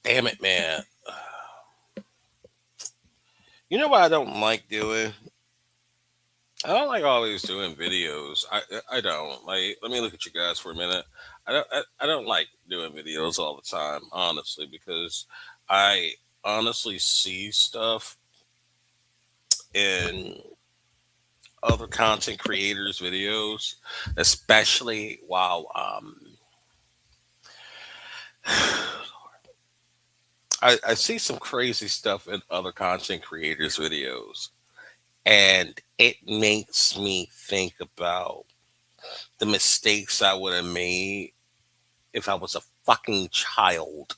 Damn it, man. You know what I don't like doing? I don't like always doing videos. I don't like. Let me look at you guys for a minute. I don't like doing videos all the time, honestly, because I honestly see stuff in other content creators' videos, especially while I see some crazy stuff in other content creators' videos, and it makes me think about the mistakes I would have made if I was a fucking child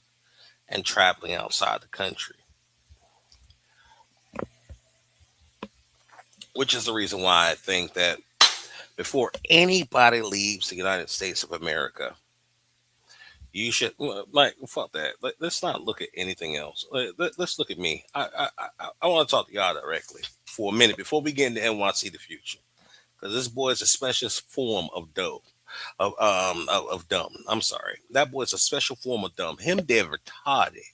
and traveling outside the country, which is the reason why I think that before anybody leaves the United States of America, you should like fuck that. Let's not look at anything else. Let's look at me. I want to talk to y'all directly for a minute before we get into NYC the future, because this boy is a special form of dope. Of dumb. I'm sorry. That boy's a special form of dumb. Him dead retarded.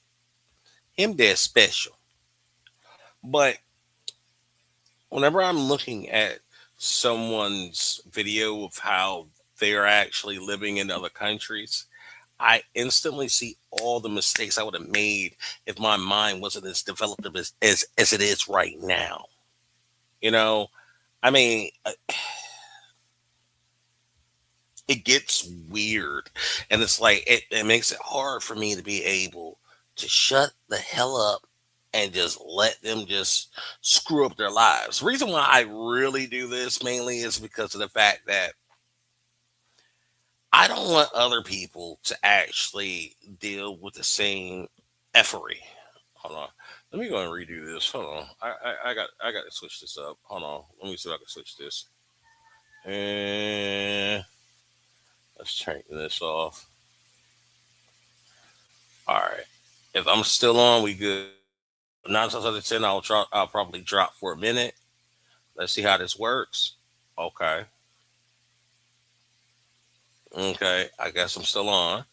Him dead special. But whenever I'm looking at someone's video of how they're actually living in other countries, I instantly see all the mistakes I would have made if my mind wasn't as developed as it is right now. You know, I mean, it gets weird, and it's like it makes it hard for me to be able to shut the hell up and just let them just screw up their lives. The reason why I really do this mainly is because of the fact that I don't want other people to actually deal with the same effery. Hold on. Let me go and redo this. Hold on. I got to switch this up. Hold on. Let me see if I can switch this. And let's turn this off. All right. If I'm still on, we good. 9 times out of 10, I'll drop. I'll probably drop for a minute. Let's see how this works. Okay. Okay. I guess I'm still on.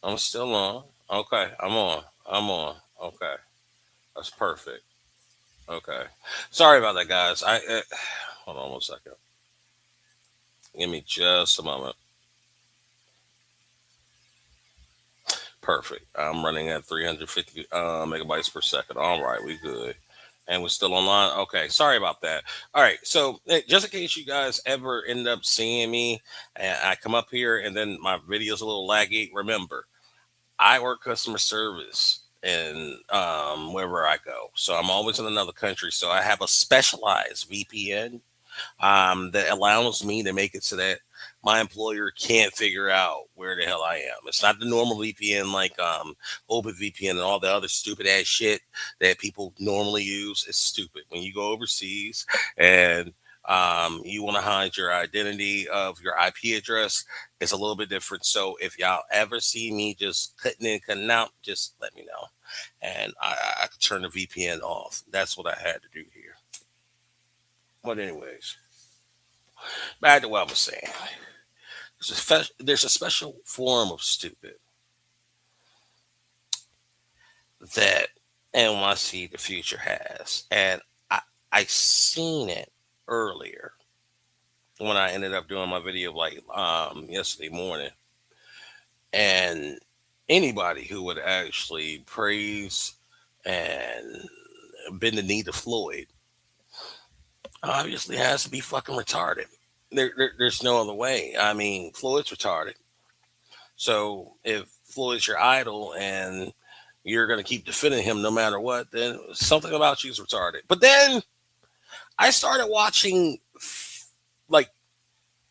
I'm still on. Okay. I'm on. I'm on. Okay. That's perfect. Okay. Sorry about that, guys. Hold on 1 second. Give me just a moment. Perfect. I'm running at 350 megabytes per second. All right, we good. And we're still online. Okay, sorry about that. All right, so just in case you guys ever end up seeing me, and I come up here and then my video's a little laggy. Remember, I work customer service and wherever I go, so I'm always in another country. So I have a specialized VPN that allows me to make it so that my employer can't figure out where the hell I am. It's not the normal VPN like OpenVPN and all the other stupid ass shit that people normally use. It's stupid. When you go overseas and you want to hide your identity of your IP address, it's a little bit different. So if y'all ever see me just cutting in, cutting out, just let me know, and I could turn the VPN off. That's what I had to do here. But anyways, back to what I was saying. There's a special form of stupid that NYC the future has, and I I seen it earlier when I ended up doing my video like yesterday morning, and anybody who would actually praise and bend the knee to Floyd obviously has to be fucking retarded. There's no other way. I mean, Floyd's retarded. So if Floyd's your idol and you're going to keep defending him no matter what, then something about you is retarded. But then I started watching like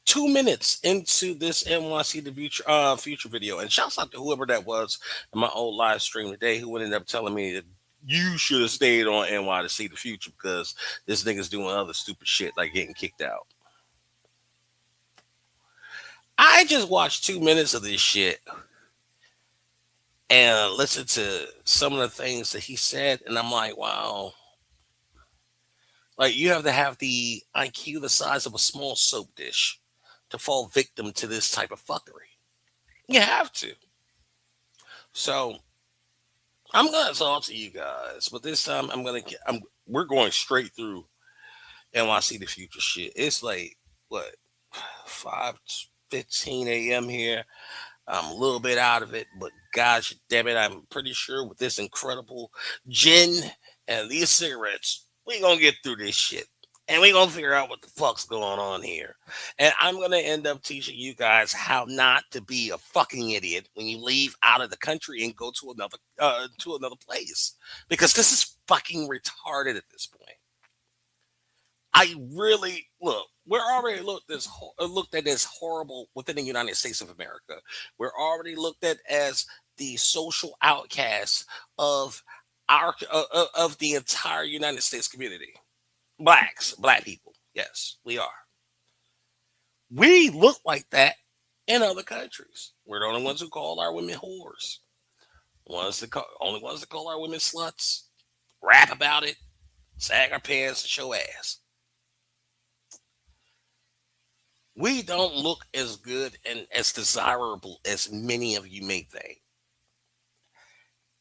2 minutes into this NYC the future video, and shouts out to whoever that was in my old live stream today who ended up telling me that you should have stayed on NY to see the future because this nigga's doing other stupid shit like getting kicked out. I just watched 2 minutes of this shit and listened to some of the things that he said, and I'm like, wow, like you have to have the IQ the size of a small soap dish to fall victim to this type of fuckery. You have to. So I'm gonna talk to you guys, but this time I'm we're going straight through NYC the future shit. It's like what 5:15 a.m. here. I'm a little bit out of it, but gosh damn it, I'm pretty sure with this incredible gin and these cigarettes, we gonna get through this shit. And we gonna figure out what the fuck's going on here. And I'm gonna end up teaching you guys how not to be a fucking idiot when you leave out of the country and go to another place. Because this is fucking retarded at this point. I really look. We're already looked at as horrible within the United States of America. We're already looked at as the social outcasts of of the entire United States community. Black people. Yes, we are. We look like that in other countries. We're the only ones who call our women whores. Only ones that call our women sluts. Rap about it. Sag our pants and show ass. We don't look as good and as desirable as many of you may think.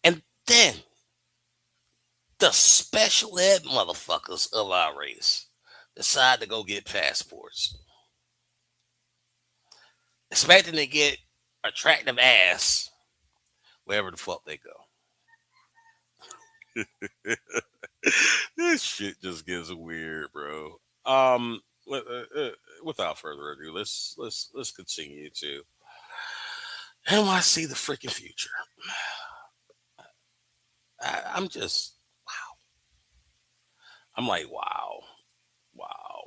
And then the special ed motherfuckers of our race decide to go get passports, expecting to get attractive ass wherever the fuck they go. This shit just gets weird, bro. Without further ado, let's continue to NYC the freaking future. I'm just wow. I'm like wow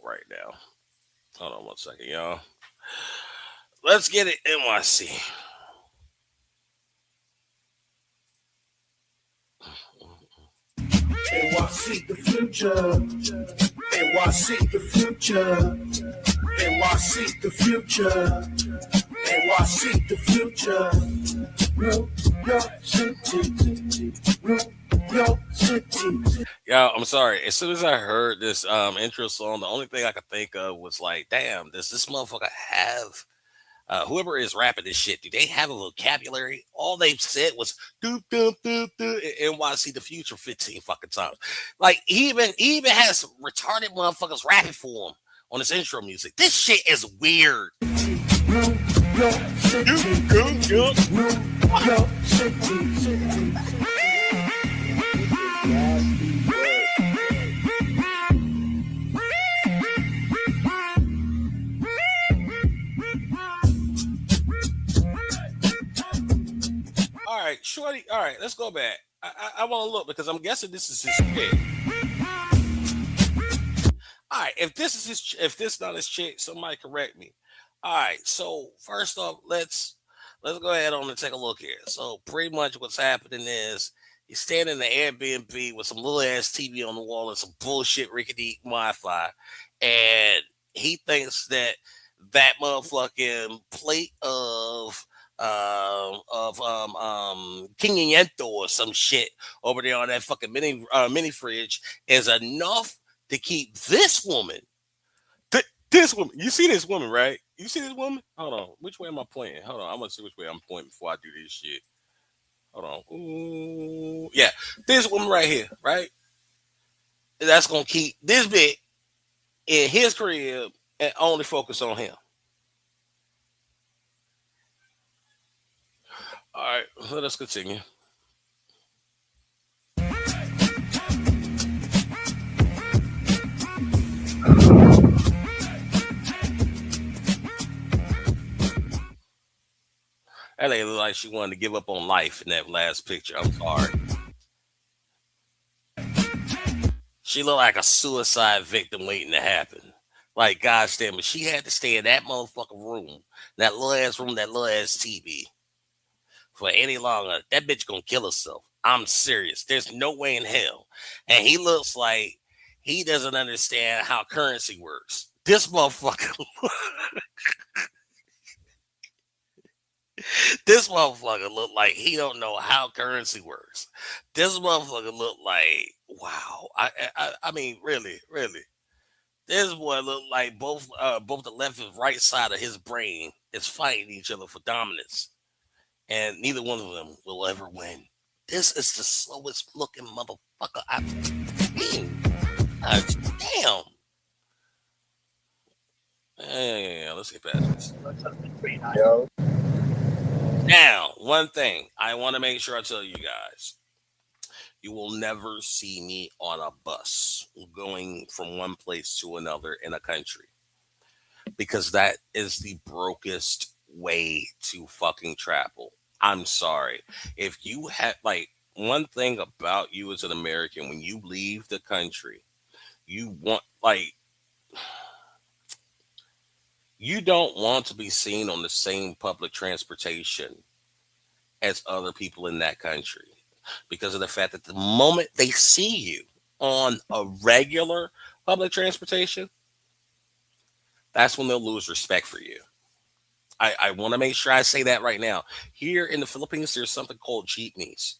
right now. Hold on one second, y'all. Let's get it NYC. NYC the future. NYC the future. NYC the future. NYC the future. New York City. New York City. Yeah, I'm sorry. As soon as I heard this intro song, the only thing I could think of was like, damn, does this motherfucker have whoever is rapping this shit, do they have a vocabulary? All they've said was doop doop doop doop NYC the future 15 fucking times. Like he even has some retarded motherfuckers rapping for him on his intro music. This shit is weird. New York City. New York City. All right, shorty. All right, let's go back. I want to look because I'm guessing this is his chick. All right, if this not his chick, somebody correct me. All right, so first off, let's go ahead on and take a look here. So pretty much what's happening is he's standing in the Airbnb with some little ass TV on the wall and some bullshit rickety Wi-Fi, and he thinks that that motherfucking plate of King Yento or some shit over there on that fucking mini fridge is enough to keep this woman. This woman, you see this woman, right? You see this woman? Hold on, which way am I pointing? Hold on, I'm gonna see which way I'm pointing before I do this shit. Hold on. Ooh, yeah, this woman right here, right? That's gonna keep this bit in his crib and only focus on him. All right, let us continue. That lady looked like she wanted to give up on life in that last picture. I'm sorry. She looked like a suicide victim waiting to happen. Like, gosh damn it, she had to stay in that motherfucking room, that little ass TV for any longer. That bitch gonna kill herself. I'm serious. There's no way in hell. And he looks like he doesn't understand how currency works. This motherfucker, this motherfucker look like he don't know how currency works. This motherfucker look like wow. I mean, really. This boy look like both the left and right side of his brain is fighting each other for dominance. and neither one of them will ever win. This is the slowest looking motherfucker I've seen. Damn. Yeah, let's get past this. Yo, Now, one thing I want to make sure I tell you guys. You will never see me on a bus going from one place to another in a country because that is the brokest way to fucking travel. I'm sorry. If you had, like, one thing about you as an American, when you leave the country, you want, like, you don't want to be seen on the same public transportation as other people in that country because of the fact that the moment they see you on a regular public transportation, that's when they'll lose respect for you. I want to make sure I say that right now. Here in the Philippines, there's something called jeepneys,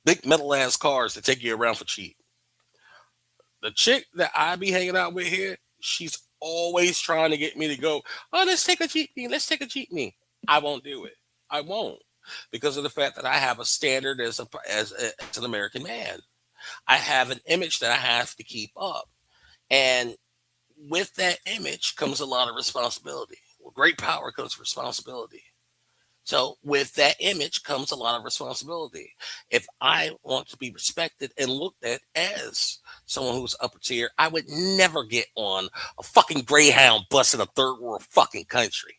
big metal ass cars that take you around for cheap. The chick that I be hanging out with here, she's always trying to get me to go, oh, let's take a jeepney. Let's take a jeepney. I won't do it. I won't because of the fact that I have a standard as an American man. I have an image that I have to keep up. And with that image comes a lot of responsibility. With great power comes responsibility. So with that image comes a lot of responsibility. If I want to be respected and looked at as someone who's upper tier, I would never get on a fucking Greyhound bus in a third world fucking country.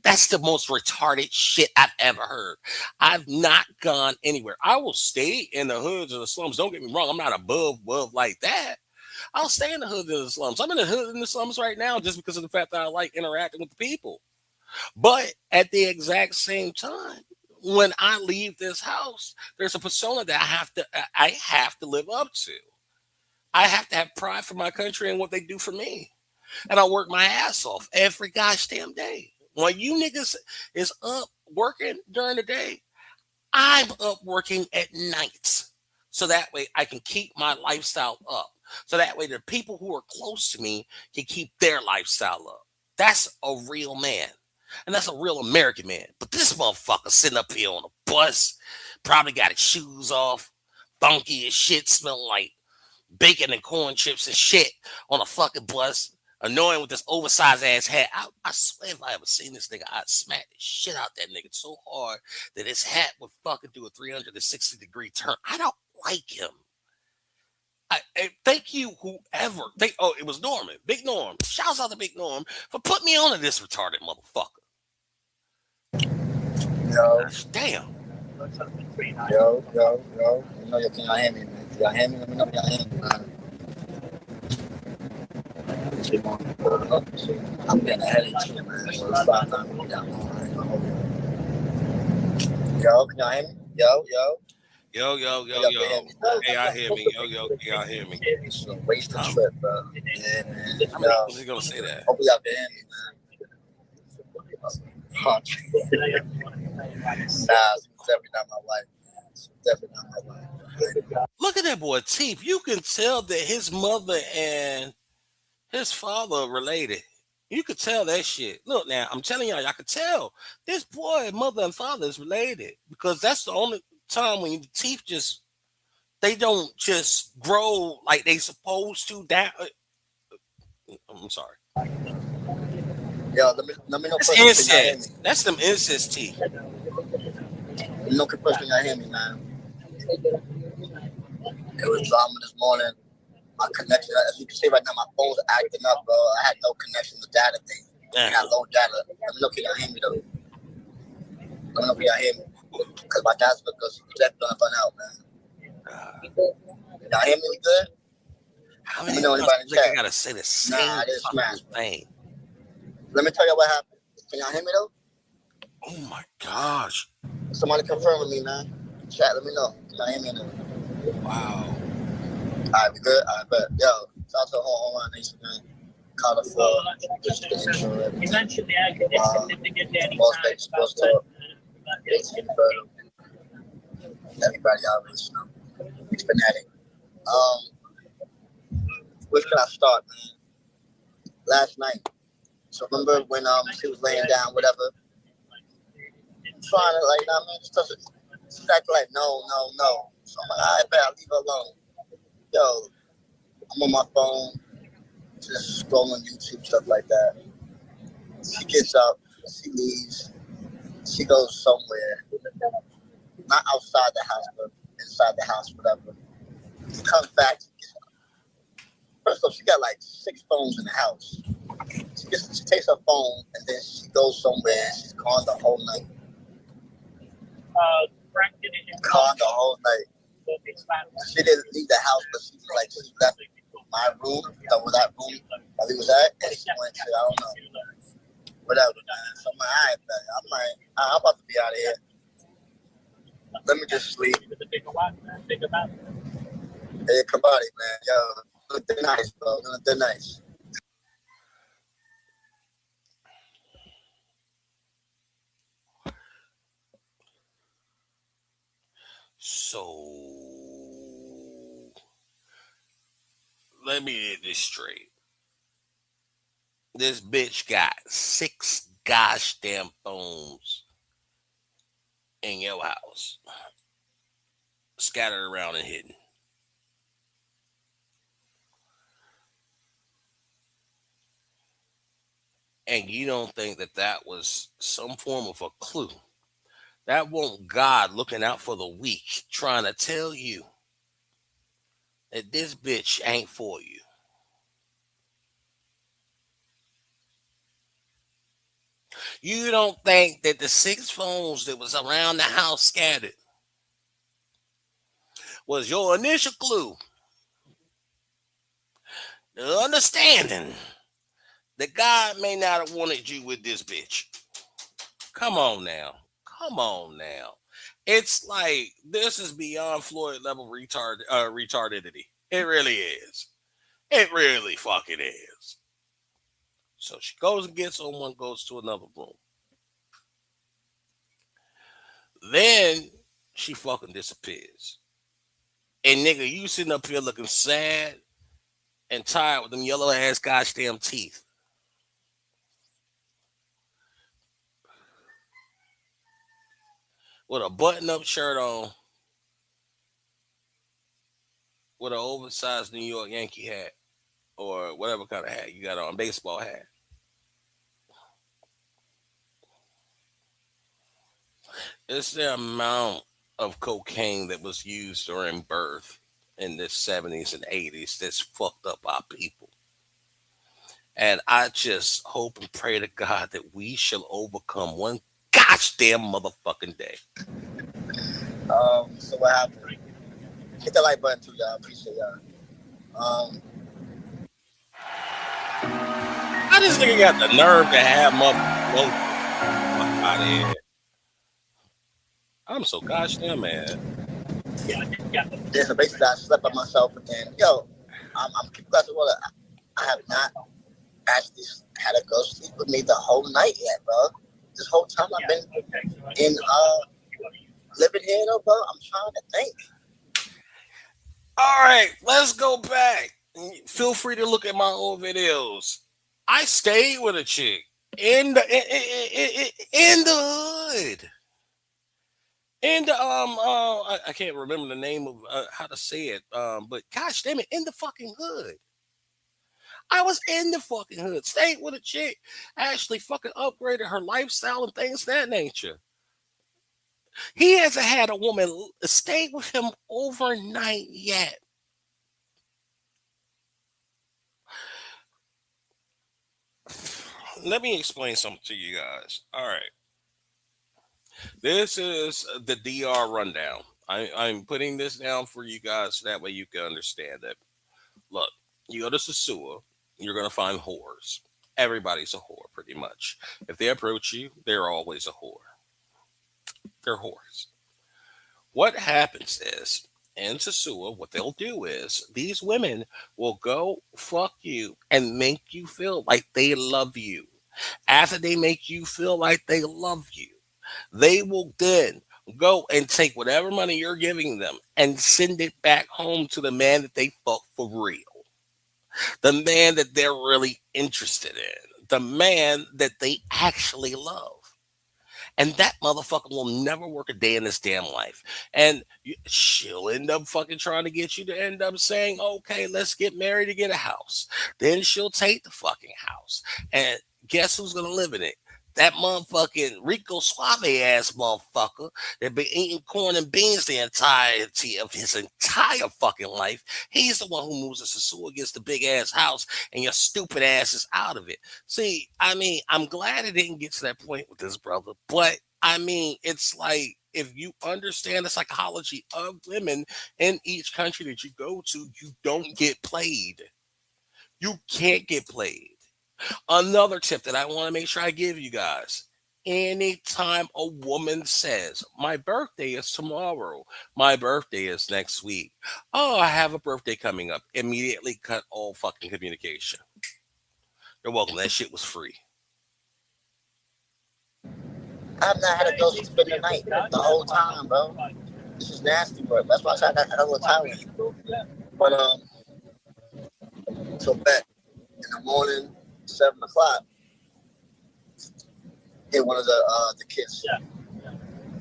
That's the most retarded shit I've ever heard. I've not gone anywhere. I will stay in the hoods of the slums. Don't get me wrong. I'm not above like that. I'll stay in the hood of the slums. I'm in the hood in the slums right now just because of the fact that I like interacting with the people. But at the exact same time, when I leave this house, there's a persona that I have to live up to. I have to have pride for my country and what they do for me. And I work my ass off every gosh damn day. While you niggas is up working during the day, I'm up working at night. So that way I can keep my lifestyle up. So that way the people who are close to me can keep their lifestyle up. That's a real man. And that's a real American man. But this motherfucker sitting up here on a bus, probably got his shoes off, funky as shit, smelling like bacon and corn chips and shit on a fucking bus, annoying with this oversized ass hat. I swear if I ever seen this nigga, I'd smack the shit out that nigga so hard that his hat would fucking do a 360-degree turn. I don't like him. I thank you, whoever. It was Norman, Big Norm. Shouts out to Big Norm for putting me on to this retarded motherfucker. yo, Damn. yo. You know, can y'all hear me, man? Can y'all hear me? Let me know if y'all hear me, man. I'm getting a headache too, man. So it's 5:09 down. Yo, can y'all hear me? Yo. Yo. Hey, I hear me. Yo, can y'all hear me? It's a wasted trip, bro. Yeah, man. How many people is he gonna say that? Hopefully y'all can hear me, man. Nah, it's definitely not my wife, man. It's definitely not my wife. Look at that boy teeth. You can tell that his mother and his father are related. You could tell that shit. Look now, I'm telling y'all could tell this boy, mother and father is related because that's the only time when the teeth they don't just grow like they supposed to. Down. I'm sorry. Yo, let me know. That's incest. That's them incest teeth. Let me know first when y'all hear me, man. It was drama this morning. My connection, as you can see right now, my phone's acting up, bro. I had no connection to data thing. I got low data. Let me know if y'all hear me, though. Let me know if y'all hear me. Because my dad's because that's gonna run out, man. Y'all hear me? We good? How Let many me know anybody in I chat. gotta say the same Nah, I didn't smash. thing. Let me tell you what happened. Can y'all hear me, though? Oh, my gosh. Somebody confirm with me, man. Chat, let me know. Can y'all hear me, though? Wow. All right, we good? All right, bet. Yo, shout out to the whole online nation, man. Call it for just the intro. Eventually, I could to get there anytime. Most things supposed to everybody always know. It's fanatic. Where can I start, man? Last night. So remember when she was laying down, whatever. trying to like, I mean, she's acting like no. So I'm like, all right, bet, I'll leave her alone. Yo, I'm on my phone, just scrolling YouTube, stuff like that. She gets up, she leaves, she goes somewhere, not outside the house, but inside the house, whatever. She comes back. First off, she got like 6 phones in the house. She takes her phone and then she goes somewhere and she's gone the whole night. Gone the whole night. She didn't leave the house, but she left my room, that room that we was at, and she went to, I don't know, whatever, man. So I'm like, all right, man. I'm about to be out of here. Let me just sleep. Hey, Kabadi, man. Yo, look nice, bro. Look nice. So let me get this straight. This bitch got 6 gosh damn phones in your house, scattered around and hidden. And you don't think that was some form of a clue? That won't God looking out for the weak, trying to tell you that this bitch ain't for you. You don't think that the 6 phones that was around the house scattered was your initial clue, the understanding that God may not have wanted you with this bitch? Come on now. Come on now. It's like this is beyond Floyd level retardedity. It really is. It really fucking is. So she goes and gets someone, goes to another room. Then she fucking disappears. And nigga, you sitting up here looking sad and tired with them yellow ass goddamn teeth. With a button up shirt on, with an oversized New York Yankee hat, or whatever kind of hat you got on, baseball hat. It's the amount of cocaine that was used during birth in the 70s and 80s that's fucked up our people. And I just hope and pray to God that we shall overcome one gosh damn motherfucking day. So what happened? Hit the like button too, y'all. Appreciate y'all. I just nigga got the nerve to have motherfucker out of here. I'm so gosh damn mad. Yeah, so basically I slept by myself again. Yo, I'm keeping glass of water. I have not actually had a girl sleep with me the whole night yet, bro. This whole time I've been in living here, though, bro. I'm trying to think. All right, let's go back. Feel free to look at my old videos. I stayed with a chick in the hood. In the I can't remember the name of how to say it. But gosh damn it, in the fucking hood. I was in the fucking hood. Stayed with a chick. Actually fucking upgraded her lifestyle and things of that nature. He hasn't had a woman stay with him overnight yet. Let me explain something to you guys. All right. This is the DR rundown. I'm putting this down for you guys so that way you can understand it. Look, you go to Sasua, you're going to find whores. Everybody's a whore, pretty much. If they approach you, they're always a whore. They're whores. What happens is, in Sasua, what they'll do is these women will go fuck you and make you feel like they love you. After they make you feel like they love you, they will then go and take whatever money you're giving them and send it back home to the man that they fuck for real. The man that they're really interested in. The man that they actually love. and that motherfucker will never work a day in his damn life. And she'll end up fucking trying to get you to end up saying, okay, let's get married to get a house. Then she'll take the fucking house. And guess who's gonna live in it? That motherfucking Rico Suave ass motherfucker that been eating corn and beans the entirety of his entire fucking life. He's the one who moves us to sue against the big ass house, and your stupid ass is out of it. See, I mean, I'm glad it didn't get to that point with this brother, but I mean, it's like if you understand the psychology of women in each country that you go to, you don't get played. You can't get played. Another tip that I want to make sure I give you guys. Anytime a woman says, my birthday is tomorrow, my birthday is next week, oh, I have a birthday coming up, immediately cut all fucking communication. You're welcome. That shit was free. I've not had a girl spend the night the whole time, bro. This is nasty, bro. That's why I said I got a little time with you. But so back in the morning, 7 o'clock, hit one of the kids.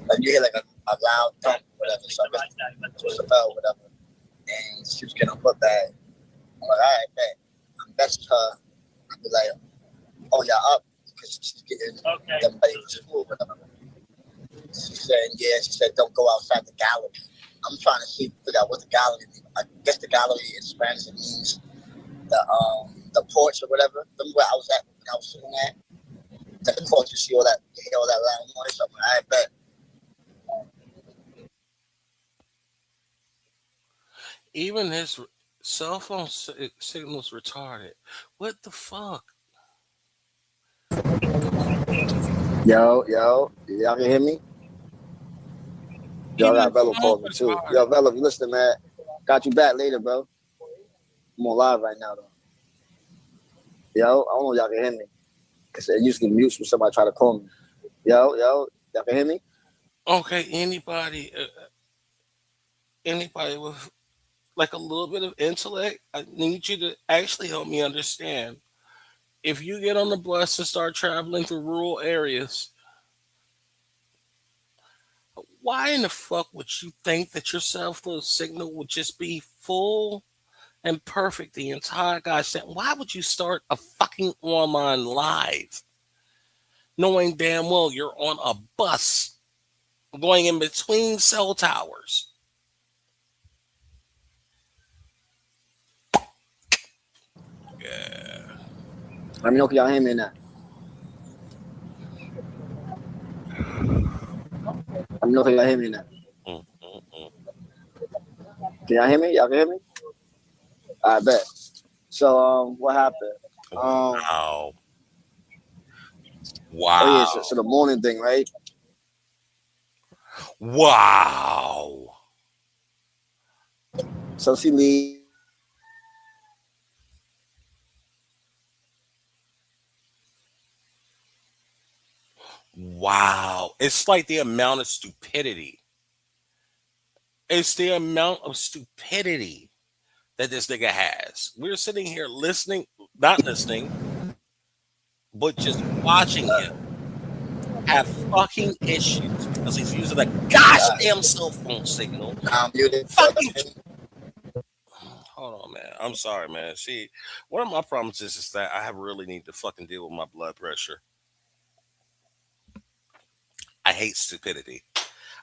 Like you hear like a loud thump, whatever. So I guess it was a bell, whatever. And she was getting her book bag. I'm like, all right, man. I messaged her. I'd be like, oh, y'all up? Because she's getting them ready for school, whatever. She said, yeah. She said, don't go outside the gallery. I'm trying to figure out what the gallery means. I guess the gallery in Spanish, it means the porch or whatever. Remember where I was at when I was sitting at? The porch, you see all that, you hear all that loud noise. So I'm like, I bet. Even his cell phone signal's retarded. What the fuck? Yo, y'all can hear me? Yo, I got Velo calling me too. Yo, Velo, if you listen, man, got you back later, bro. I'm on live right now, though. Yo, I don't know if y'all can hear me. Because it usually mutes when somebody try to call me. Yo, y'all can hear me? Okay, anybody with like a little bit of intellect, I need you to actually help me understand. If you get on the bus and start traveling through rural areas, why in the fuck would you think that your cell phone signal would just be full and perfect the entire gosh damn? Why would you start a fucking online live knowing damn well you're on a bus going in between cell towers? Yeah. Let me know if y'all hear me now. Let me know if y'all hear me now. Can y'all hear me? Y'all can hear me? I bet. So, what happened? Wow. Oh, yeah, so the morning thing, right? Wow. So she leaves. Wow. It's like the amount of stupidity. It's the amount of stupidity that this nigga has. We're sitting here listening, not listening, but just watching him have fucking issues because he's using a goddamn cell phone signal. I'm muted. Fucking. Hold on, man. I'm sorry, man. See, one of my promises is that I really need to fucking deal with my blood pressure. I hate stupidity.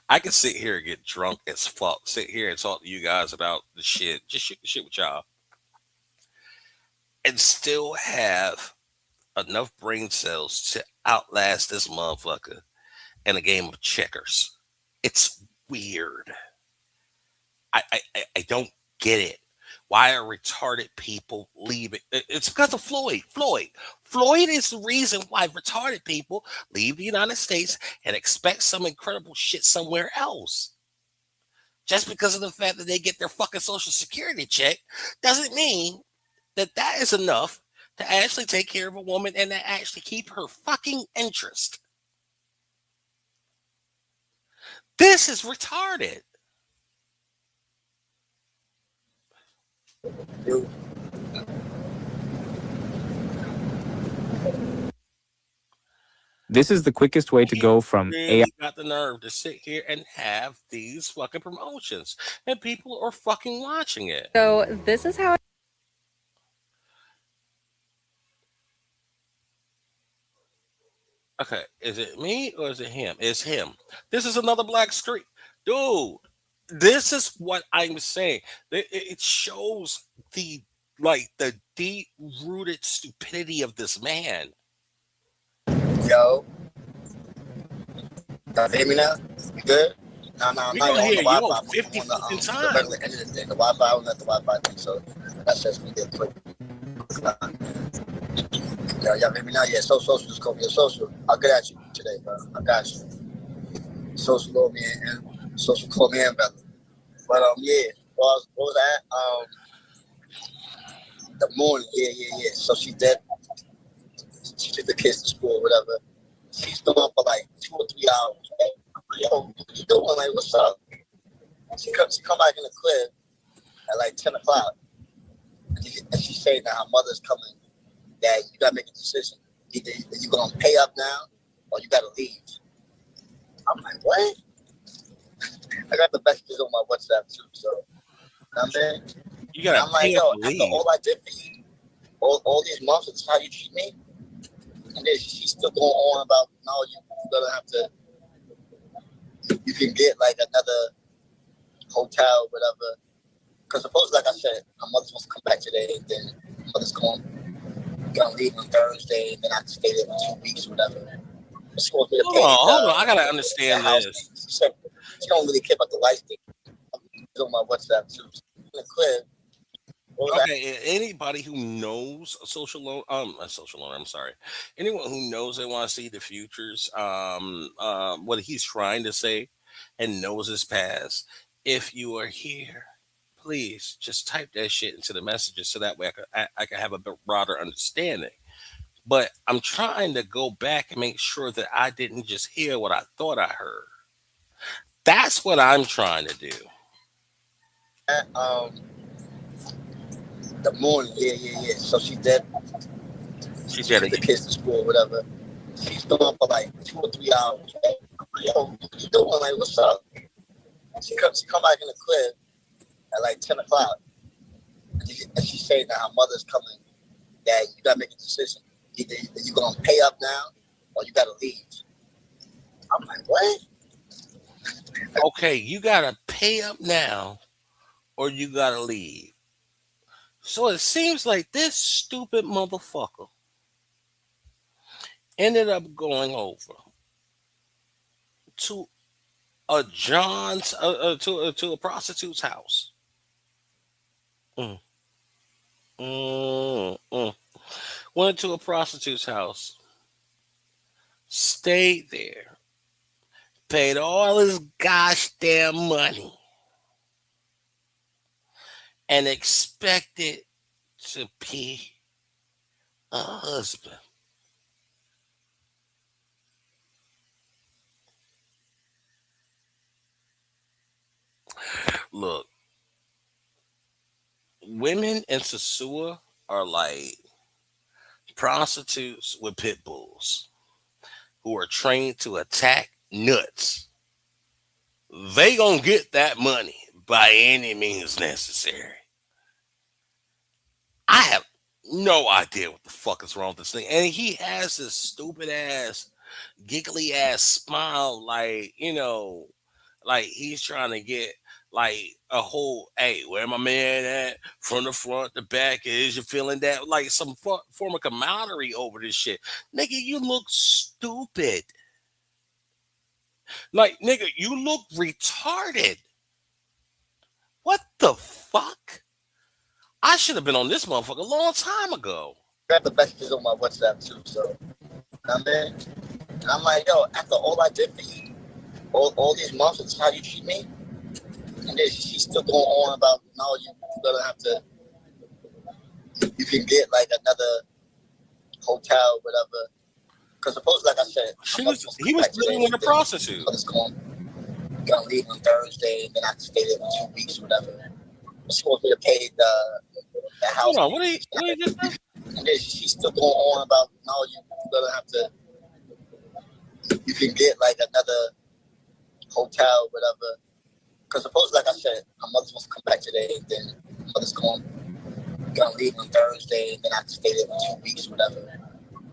I can sit here and get drunk as fuck, sit here and talk to you guys about the shit, just shoot the shit with y'all, and still have enough brain cells to outlast this motherfucker in a game of checkers. It's weird. I don't get it. Why are retarded people leaving? It's because of Floyd. Floyd is the reason why retarded people leave the United States and expect some incredible shit somewhere else. Just because of the fact that they get their fucking social security check doesn't mean that that is enough to actually take care of a woman and to actually keep her fucking interest. This is retarded. This is the quickest way to go from AI. Really got the nerve to sit here and have these fucking promotions, and people are fucking watching it. So this is how. Okay, is it me or is it him? It's him. This is another black screen, dude. This is what I'm saying. It shows the the deep rooted stupidity of this man. Yo, y'all hear me now? You good? No, I'm We not gonna on hear the you Wi-Fi. on 50 I'm on fucking the times. regular end of the thing. The Wi-Fi, I don't have the Wi-Fi thing, so that's just gonna get quick. Y'all hear me now? Yeah, social is called me a social. I'll get at you today, bro. I got you. Social call me and social call me and brother. But yeah, what was that? The morning, yeah. So she dead. She took the kids to school, whatever. She's been up for like 2 or 3 hours. Yo, what you doing? Like, what's up? She come back in the crib at like 10 o'clock. And she's saying that her mother's coming, that you gotta make a decision. Either you're gonna pay up now or you gotta leave. I'm like, what? I got the messages on my WhatsApp too, so I mean, You gotta I'm like, pay up yo, to after leave. all I did for you, all these months, it's how you treat me. And then she's still going on about, no, you're gonna have to, you can get like another hotel, whatever. Because supposedly, like I said, my mother's supposed to come back today, and then my mother's gonna leave on Thursday, and then I can stay there for 2 weeks or whatever. She's supposed to pay Hold on. I gotta understand the house this. thing. She said she don't really care about the life thing. It's on my WhatsApp too. In the crib. Okay, anybody who knows a social loan, I'm sorry. Anyone who knows they want to see the futures, what he's trying to say and knows his past, if you are here, please just type that shit into the messages so that way I can have a bit broader understanding. But I'm trying to go back and make sure that I didn't just hear what I thought I heard. That's what I'm trying to do. The morning, yeah. So she dead. She took the kids to school, whatever. She's been up for like 2 or 3 hours. Yo, what you doing? Like, what's up? She come back in the crib at like 10 o'clock. And she's saying that her mother's coming, that you gotta make a decision. Either you're gonna pay up now or you gotta leave. I'm like, what? Okay, you gotta pay up now or you gotta leave. So it seems like this stupid motherfucker ended up going over to a to a prostitute's house. Mm, mm. Went to a prostitute's house, stayed there, paid all his gosh damn money, and expected to be a husband. Look, women in Sasua are like prostitutes with pit bulls who are trained to attack nuts. They gonna get that money by any means necessary. I have no idea what the fuck is wrong with this thing. And he has this stupid ass, giggly ass smile, like he's trying to get like a whole, hey, where my man at? From the front, the back, is you feeling that? Like some form of camaraderie over this shit. Nigga, you look stupid. Like, nigga, you look retarded. What the fuck? I should have been on this motherfucker a long time ago. I got the messages on my WhatsApp too, so I mean, and I'm like, yo, after all I did for you, all these months, it's how you treat me. And then she's still going on about, no, you're gonna have to, you can get like another hotel, whatever. Because supposedly, like I said, He was dealing with a prostitute. Gonna leave on Thursday, and then I can stay there for 2 weeks, whatever. She's supposed to pay the house. Hold on, what are you just saying? And then she's still going on about, no, you're gonna have to, you can get like another hotel, whatever. Because supposedly, like I said, my mother's supposed to come back today, then my mother's gonna leave on Thursday, and then I have to stay there for 2 weeks, whatever.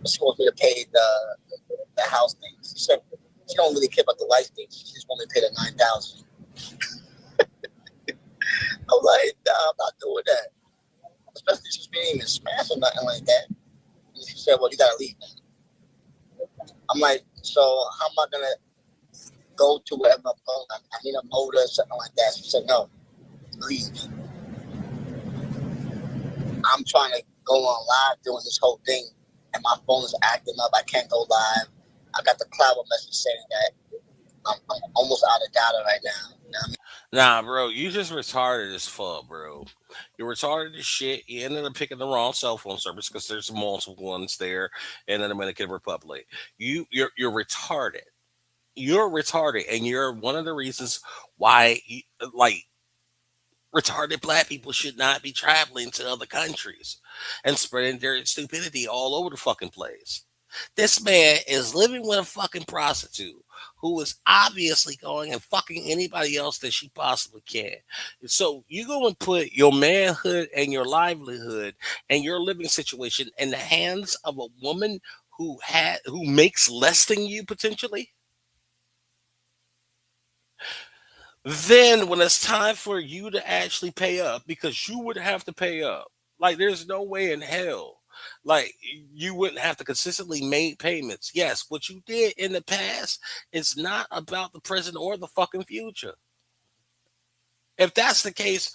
But she wants me to pay the house thing. She said she don't really care about the life thing. She just wants me to pay the $9,000. I'm like, nah, I'm not doing that. Especially since we ain't even smashed or nothing like that. And she said, well, you gotta leave now. I'm like, so how am I gonna go to wherever I'm going? I need a motor or something like that. She said, no, leave. I'm trying to go on live doing this whole thing, and my phone is acting up. I can't go live. I got the cloud message saying that I'm almost out of data right now. You know what I mean? Nah, bro, you just retarded as fuck, bro. You're retarded as shit. You ended up picking the wrong cell phone service because there's multiple ones there in the Dominican Republic. You're retarded. You're retarded, and you're one of the reasons why, like, retarded black people should not be traveling to other countries and spreading their stupidity all over the fucking place. This man is living with a fucking prostitute who is obviously going and fucking anybody else that she possibly can. So you go and put your manhood and your livelihood and your living situation in the hands of a woman who makes less than you potentially. Then when it's time for you to actually pay up, because you would have to pay up, like there's no way in hell, like you wouldn't have to consistently make payments. Yes, what you did in the past is not about the present or the fucking future. If that's the case,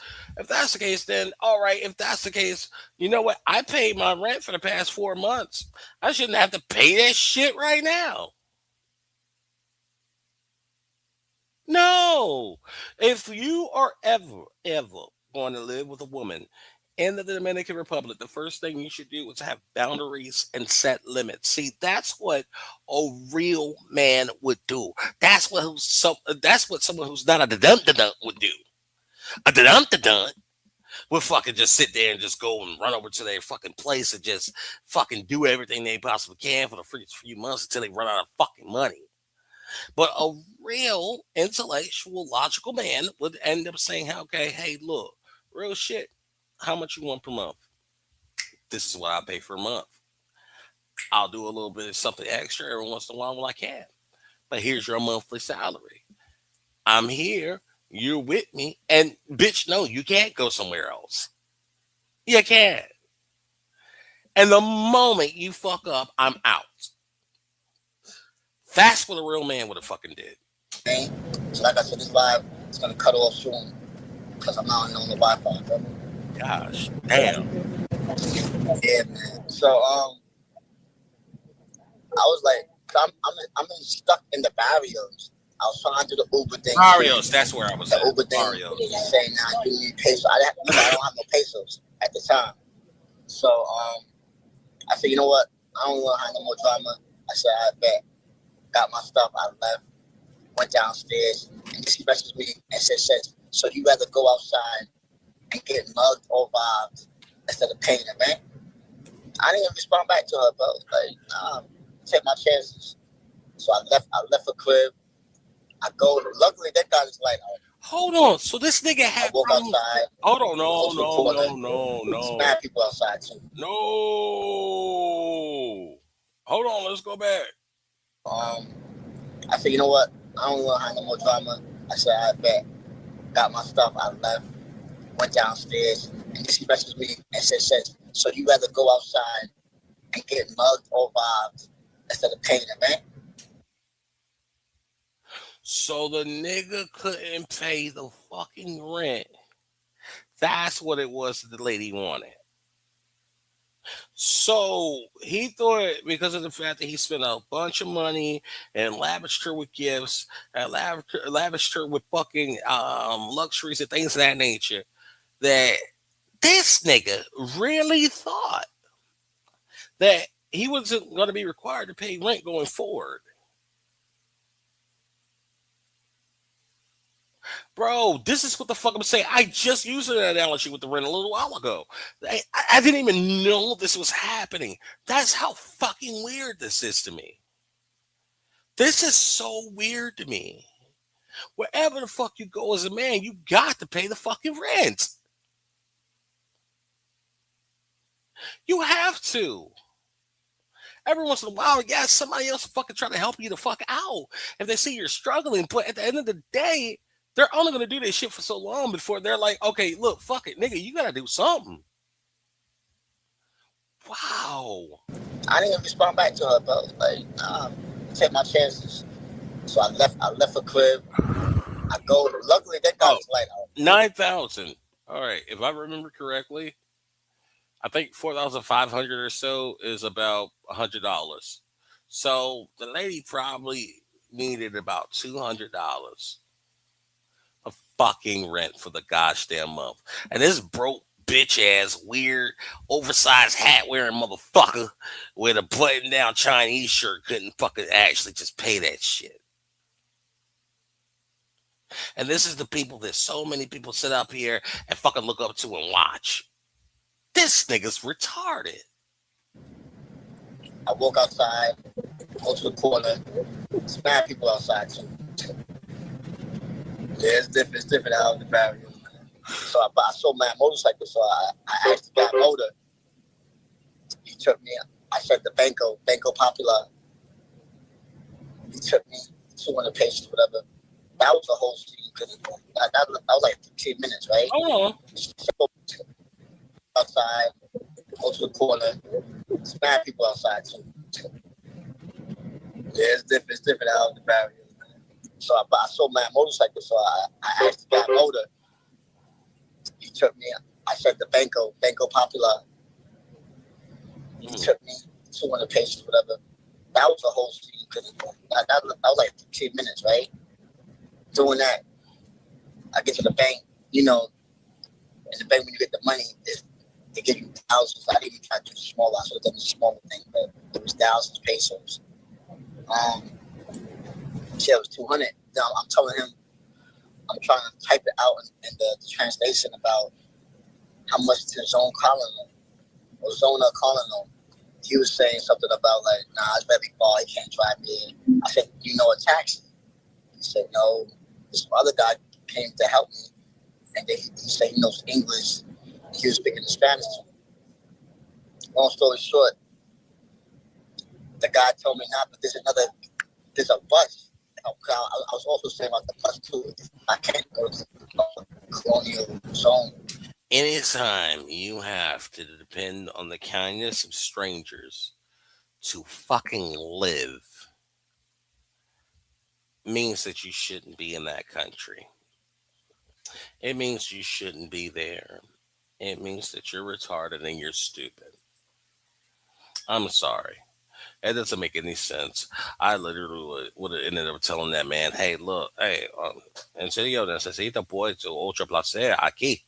then all right. If that's the case, you know what? I paid my rent for the past 4 months. I shouldn't have to pay that shit right now. No. If you are ever going to live with a woman in the Dominican Republic, the first thing you should do is have boundaries and set limits. See, that's what a real man would do. That's what someone who's not a dum dum would do. A dum dum would fucking just sit there and just go and run over to their fucking place and just fucking do everything they possibly can for the first few months until they run out of fucking money. But a real intellectual, logical man would end up saying, okay, hey, look, real shit, how much you want per month? This is what I pay for a month. I'll do a little bit of something extra every once in a while when I can. But here's your monthly salary. I'm here. You're with me. And bitch, no, you can't go somewhere else. You can't. And the moment you fuck up, I'm out. That's what a real man would have fucking did. Okay? So like I said, this live is gonna cut off soon because I'm not on the Wi-Fi. Gosh, damn. Yeah, man. So I was like, I'm stuck in the barrios. I was trying to do the Uber thing. Barrios, that's where I was the at. Uber thing. Barrios. Saying now you need pesos. I don't have no pesos at the time. So I said, you know what? I don't want to have no more drama. I said, I bet. Got my stuff. I left. Went downstairs, and she messaged me and said, so you rather go outside and get mugged or robbed instead of paying the rent? I didn't even respond back to her, bro. Like, nah, take my chances. So I left the crib. I go. Luckily, that guy is like, hold on. So this nigga had. I walk outside. Hold on, no. Mad people outside too. No. Hold on. Let's go back. I said, you know what? I don't want to have no more drama. I said, I bet. Got my stuff. I left. Went downstairs, and she messaged me and said, so you rather go outside and get mugged or robbed instead of paying the rent? So the nigga couldn't pay the fucking rent. That's what it was that the lady wanted. So he thought because of the fact that he spent a bunch of money and lavished her with gifts and lavished her with fucking luxuries and things of that nature, that this nigga really thought that he wasn't going to be required to pay rent going forward. Bro, this is what the fuck I'm saying. I just used an analogy with the rent a little while ago. I didn't even know this was happening. That's how fucking weird this is to me. This is so weird to me. Wherever the fuck you go as a man, you got to pay the fucking rent. You have to. Every once in a while, yeah, somebody else fucking try to help you the fuck out if they see you're struggling. But at the end of the day, they're only gonna do this shit for so long before they're like, okay, look, fuck it, nigga, you gotta do something. Wow. I didn't even respond back to her, bro. Like, nah, take my chances. So I left. I left her crib. I go. Luckily, they got Oh, his light out. 9,000. All right, if I remember correctly, I think 4,500 or so is about $100. So the lady probably needed about $200 of fucking rent for the gosh damn month. And this broke bitch ass weird oversized hat wearing motherfucker with a button down Chinese shirt couldn't fucking actually just pay that shit. And this is the people that so many people sit up here and fucking look up to and watch. This nigga's retarded. I walk outside, go to the corner. There's mad people outside too. Yeah, it's different. It's different out in the barrier. So I saw my motorcycle, so I asked the guy motor. He took me. I said the Banco Popular. He took me 200 paces, whatever. That was a whole scene. That was like 15 minutes, right? Oh, So, outside, go to the corner. There's mad people outside too. Yeah, it's different. It's different out in the barrier. So I saw my motorcycle, so I asked the guy motor. He took me. I said the Banco Popular. He took me 200 paces, whatever. That was a whole scene. That was like 15 minutes, right? Doing that, I get to the bank. You know, in the bank when you get the money, they give you thousands. I didn't even try to do the small. I should have done the smaller thing, but it was thousands of pesos. Yeah, it was 200. Now I'm telling him, I'm trying to type it out in the translation about how much to zone calling him or zona calling him. He was saying something about like, nah, it's very far. He can't drive me. I said, you know a taxi? He said, no. This other guy came to help me, and he said he knows English. He was speaking in Spanish to me. Long story short, the guy told me not, but there's a bus. I was also saying about the bus too. I can't go to the colonial zone. anytime you have to depend on the kindness of strangers to fucking live means that you shouldn't be in that country. It means you shouldn't be there. It means that you're retarded and you're stupid. I'm sorry. It doesn't make any sense. I literally would have ended up telling that man, hey, look, hey, en serio, necesito pues otro placer aquí.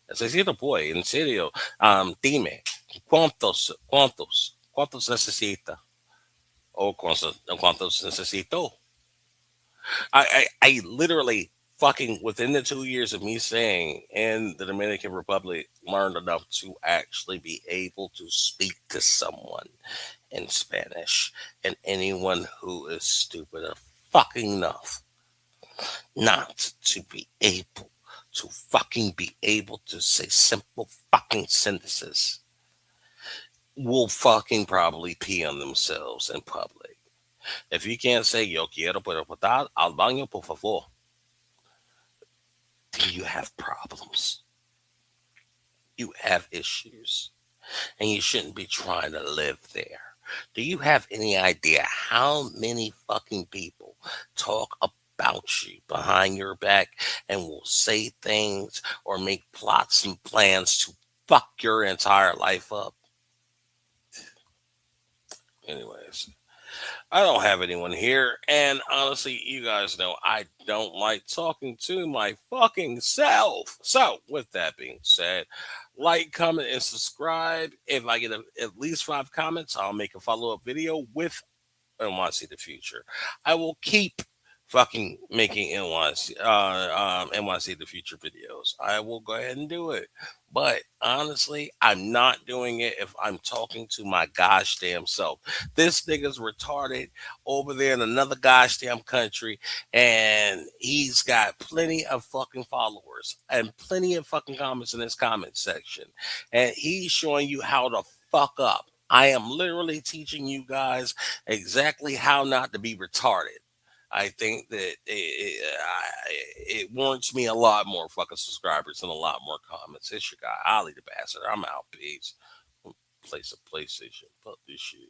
Necesito pues, en serio. Dime, cuántos necesita? O cuántos necesito? I literally fucking within the 2 years of me saying in the Dominican Republic learned enough to actually be able to speak to someone in Spanish, and anyone who is stupid enough not to be able to say simple fucking sentences will fucking probably pee on themselves in public. If you can't say yo quiero poder al baño por favor, then you have problems. You have issues. And you shouldn't be trying to live there. Do you have any idea how many fucking people talk about you behind your back and will say things or make plots and plans to fuck your entire life up? Anyways, I don't have anyone here, and honestly, you guys know I don't like talking to my fucking self. So, with that being said, like, comment, and subscribe. If I get at least 5 comments, I'll make a follow up video with and want to see the future. I will keep fucking making NYC the future videos. I will go ahead and do it. But honestly, I'm not doing it if I'm talking to my gosh damn self. This nigga's retarded over there in another gosh damn country, and he's got plenty of fucking followers and plenty of fucking comments in his comment section. And he's showing you how to fuck up. I am literally teaching you guys exactly how not to be retarded. I think that it warrants me a lot more fucking subscribers and a lot more comments. It's your guy, Ali the Bastard. I'm out. Peace. Play some PlayStation. Fuck this shit.